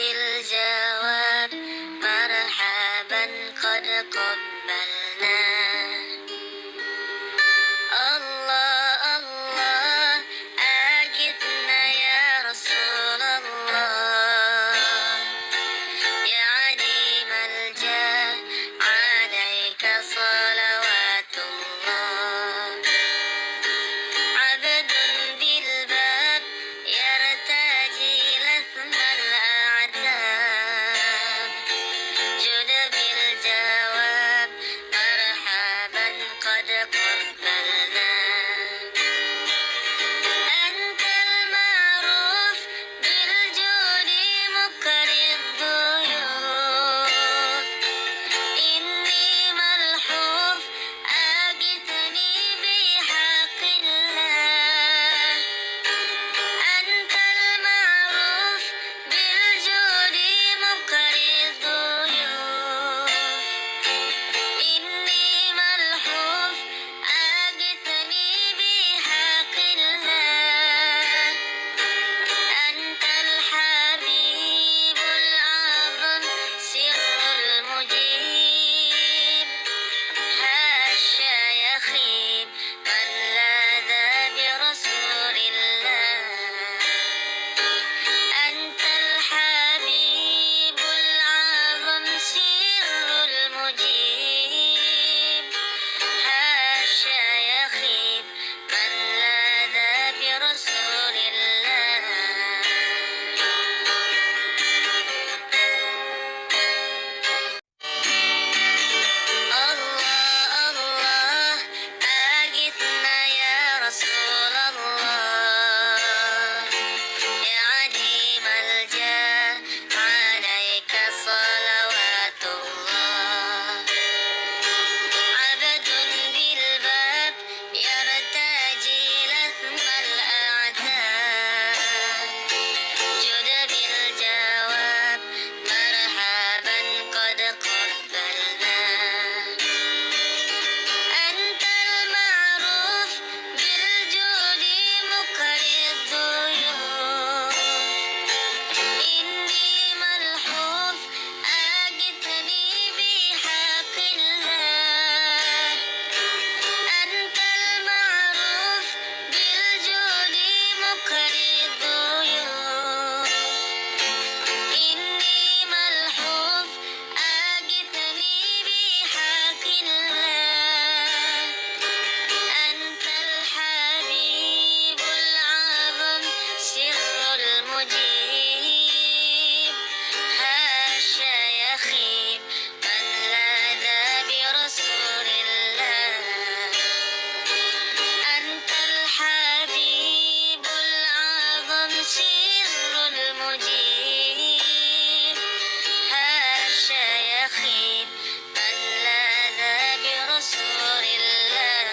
بالجواب مرحبا قد قبلنا. الله الله أجثنا يا رسول الله، يا عديم الجاه عليك صلوات الله. عبد بالباب يرتجي لثم الأعتاب، جد بالجواب مرحبا قد قبلنا. أنت المعروف بالجود مقري الضيوف، إني ملحوف أجثني بحق الله. أنت المعروف بالجود مقري الضيوف، إني ملحوف أجثني بحق الله. أنت الحبيب الأعظم سر المجيب، حاشا يخيب من لاذ برسول الله. أنت الحبيب الأعظم سر المجيب، حاشا يخيب من لاذ برسول الله. الله الله أجثنا يا رسول الله، يا عديم الجاه عليك صلوات الله. عبد بالباب يرتجي لثم الأعتاب، جد بالجواب مرحبا قد قبلنا. أنت المعروف بالجود مقري الضيوف، إني ملحوف أجثني بحق الله. أنت المعروف بالجود مقري الضيوف، إني ملحوف أجثني بحق الله. أنت الحبيب الأعظم سر المجيب، حاشا يخيب من لاذ برسول الله. أنت الحبيب الأعظم سر المجيب، حاشا يخيب من لاذ برسول الله.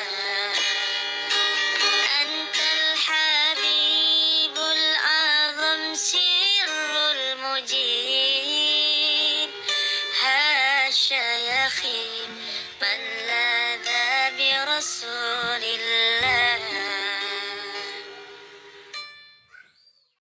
أنت الحبيب الأعظم سر المجيب، حاشا يخيب من لاذ برسول الله.